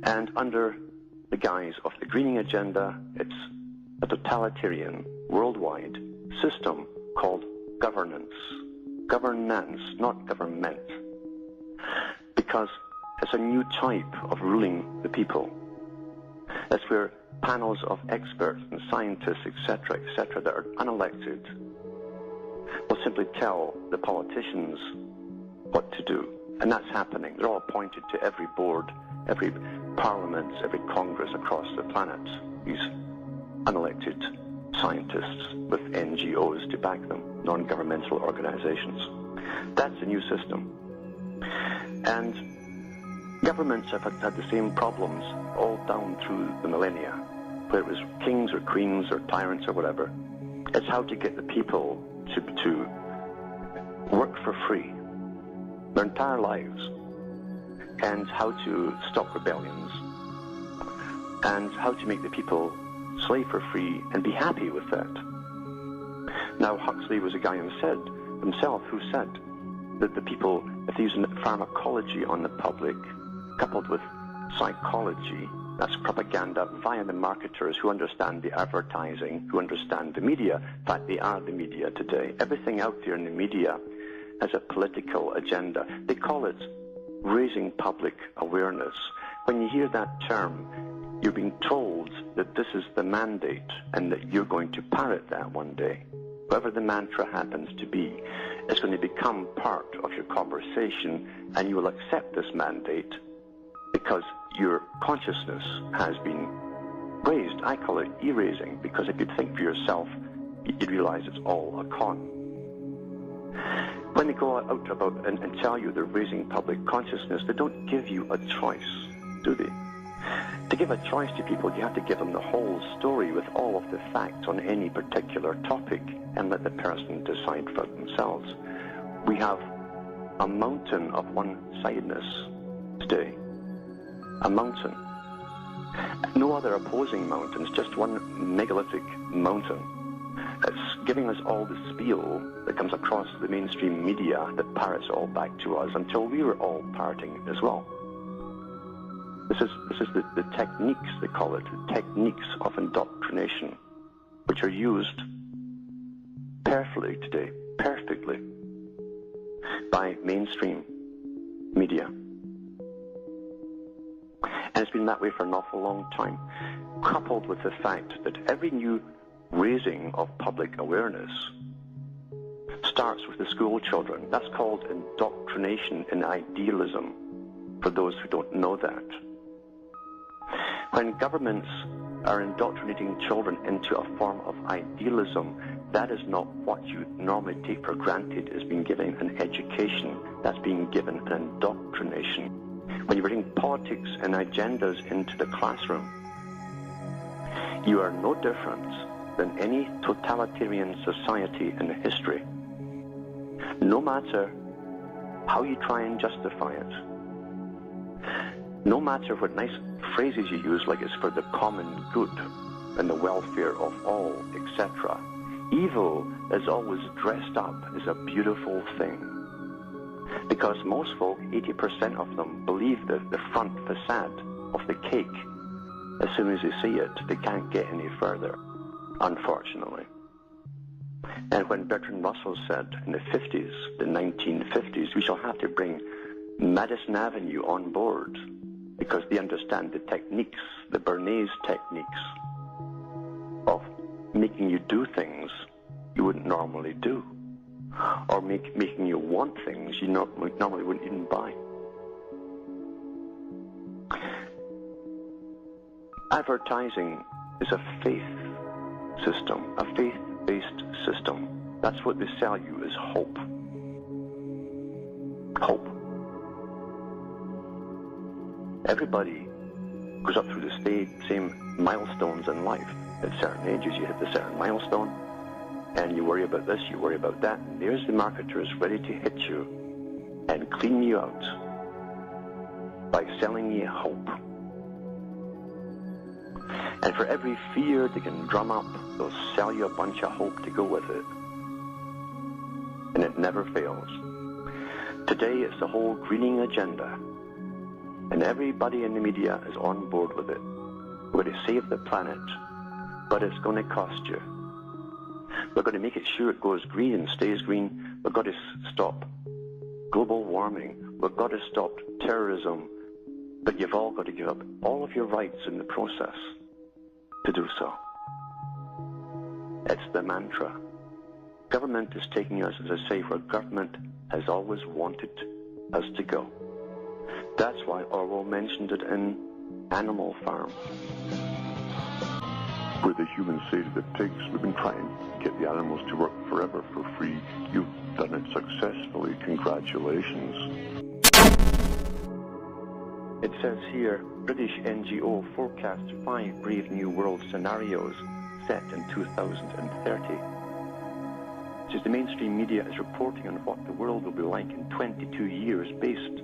And under the guise of the greening agenda, it's a totalitarian, worldwide system called governance. Governance, not government. Because it's a new type of ruling the people. That's where panels of experts and scientists, etc., that are unelected will simply tell the politicians what to do. And that's happening. They're all appointed to every board, every parliament, every congress across the planet. These unelected scientists with NGOs to back them, non-governmental organizations. That's a new system. And governments have had the same problems all down through the millennia, whether it was kings or queens or tyrants or whatever. It's how to get the people to work for free their entire lives, and how to stop rebellions, and how to make the people slave for free and be happy with that. Now, Huxley was a guy himself who said that the people, if they use pharmacology on the public, coupled with psychology, that's propaganda via the marketers who understand the advertising, who understand the media. In fact, they are the media today. Everything out there in the media has a political agenda. They call it raising public awareness. When you hear that term, you're being told that this is the mandate and that you're going to parrot that one day. Whatever the mantra happens to be, it's going to become part of your conversation, and you will accept this mandate because your consciousness has been raised. I call it e-raising, because if you think for yourself, you'd realize it's all a con. When they go out about and tell you they're raising public consciousness, they don't give you a choice, do they? To give a choice to people, you have to give them the whole story with all of the facts on any particular topic and let the person decide for themselves. We have a mountain of one-sidedness today. A mountain. No other opposing mountains, just one megalithic mountain. It's giving us all the spiel that comes across the mainstream media that parrots all back to us until we were all parroting as well. This is the techniques, they call it, the techniques of indoctrination, which are used perfectly today, by mainstream media. And it's been that way for an awful long time, coupled with the fact that every new raising of public awareness starts with the school children. That's called indoctrination in idealism, for those who don't know that. When governments are indoctrinating children into a form of idealism, that is not what you normally take for granted as being given an education. That's being given an indoctrination. When you bring politics and agendas into the classroom, you are no different than any totalitarian society in history. No matter how you try and justify it, no matter what nice phrases you use, like it's for the common good and the welfare of all, etc., evil is always dressed up as a beautiful thing. Because most folk, 80% of them, believe the front facade of the cake. As soon as they see it, they can't get any further, unfortunately. And when Bertrand Russell said in the 50s, the 1950s, we shall have to bring Madison Avenue on board because they understand the techniques, the Bernays techniques of making you do things you wouldn't normally do, or making you want things you normally wouldn't even buy. Advertising is a faith system, a faith-based system. That's what they sell you, is hope. Hope. Everybody goes up through the same milestones in life. At certain ages, you hit a certain milestone, and you worry about this, you worry about that, and there's the marketers ready to hit you and clean you out by selling you hope. And for every fear they can drum up, they'll sell you a bunch of hope to go with it. And it never fails. Today it's the whole greening agenda. And everybody in the media is on board with it. We're going to save the planet, but it's going to cost you. We're going to make it sure it goes green and stays green. We've got to stop global warming. We've got to stop terrorism. But you've all got to give up all of your rights in the process to do so. It's the mantra. Government is taking us, as I say, where government has always wanted us to go. That's why Orwell mentioned it in Animal Farm. Where the humans say to the pigs, we've been trying to get the animals to work forever for free. You've done it successfully. Congratulations. It says here, British NGO forecasts 5 Brave New World scenarios set in 2030. It says the mainstream media is reporting on what the world will be like in 22 years based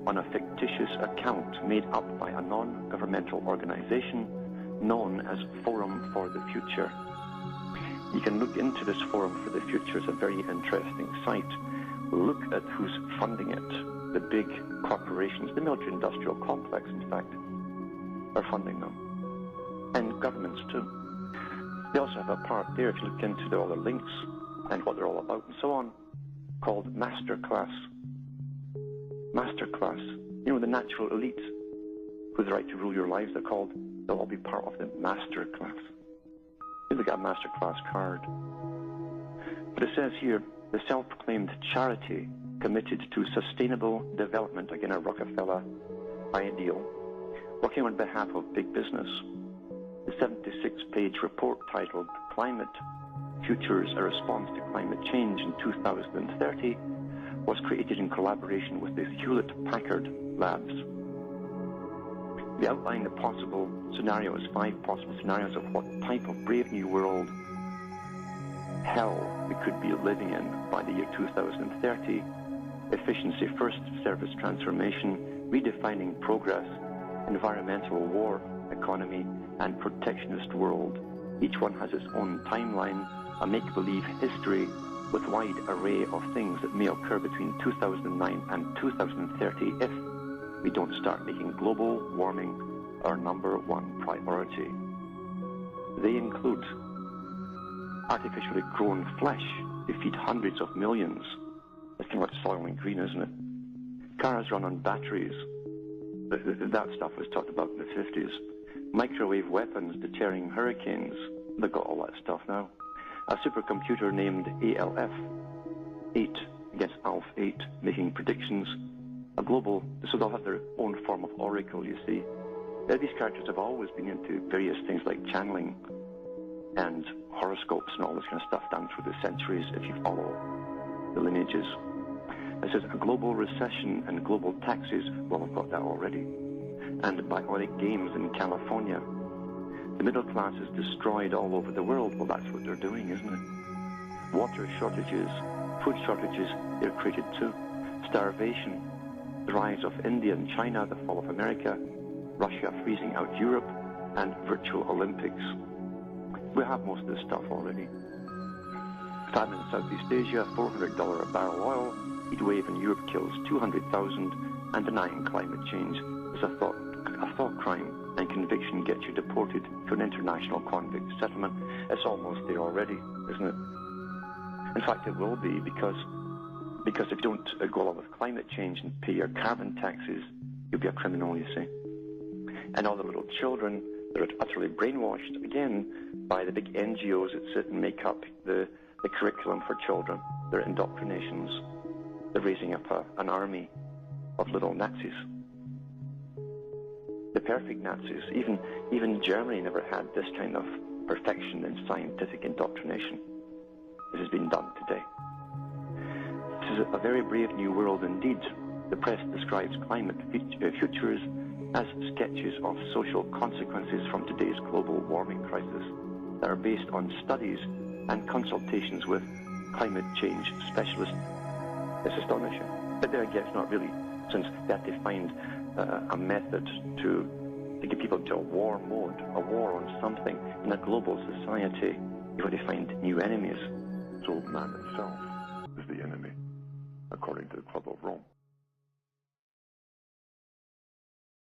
on a fictitious account made up by a non-governmental organization known as Forum for the Future. You can look into this Forum for the Future. It's a very interesting site. Look at who's funding it. The big corporations, the military-industrial complex, in fact, are funding them. And governments, too. They also have a part there, if you look into all the links and what they're all about and so on, called Masterclass. Masterclass. You know, the natural elite with the right to rule your lives, they'll all be part of the Masterclass. They got a Masterclass card. But it says here, the self-proclaimed charity committed to sustainable development, again a Rockefeller ideal, working on behalf of big business. The 76-page report titled Climate Futures, a Response to Climate Change in 2030 was created in collaboration with the Hewlett-Packard Labs. They outline the possible scenarios, 5 possible scenarios of what type of brave new world hell we could be living in by the year 2030. Efficiency first, service transformation, redefining progress, environmental war, economy, and protectionist world. Each one has its own timeline, a make-believe history with wide array of things that may occur between 2009 and 2030 if we don't start making global warming our #1 priority. They include artificially grown flesh to feed hundreds of millions. It's kind of like Soylent Green, isn't it? Cars run on batteries. That stuff was talked about in the 50s. Microwave weapons deterring hurricanes. They've got all that stuff now. A supercomputer named ALF-8 against ALF-8 making predictions. A global, so they'll have their own form of oracle, you see. These characters have always been into various things like channeling and horoscopes and all this kind of stuff down through the centuries if you follow the lineages. It says a global recession and global taxes. Well, I've got that already. And bionic games in California. The middle class is destroyed all over the world. Well, that's what they're doing, isn't it? Water shortages, food shortages, they're created too. Starvation, the rise of India and China, the fall of America, Russia freezing out Europe, and virtual Olympics. We have most of this stuff already. Famine in Southeast Asia, $400 a barrel oil, heat wave in Europe kills 200,000, and denying climate change is a thought crime, and conviction gets you deported to an international convict settlement. It's almost there already, isn't it? In fact, it will be because if you don't go along with climate change and pay your carbon taxes, you'll be a criminal, you see. And all the little children, they're utterly brainwashed, again, by the big NGOs that sit and make up the curriculum for children. They're indoctrinations. They're raising up an army of little Nazis. The perfect Nazis. Even Germany never had this kind of perfection in scientific indoctrination. This has been done today. This is a very brave new world indeed. The press describes climate futures as sketches of social consequences from today's global warming crisis that are based on studies and consultations with climate change specialists. It's astonishing. But there again, it's not really, since they have to find a method to get people into a war mode, a war on something. In a global society, you've got to find new enemies. So man itself is the enemy, according to the Club of Rome.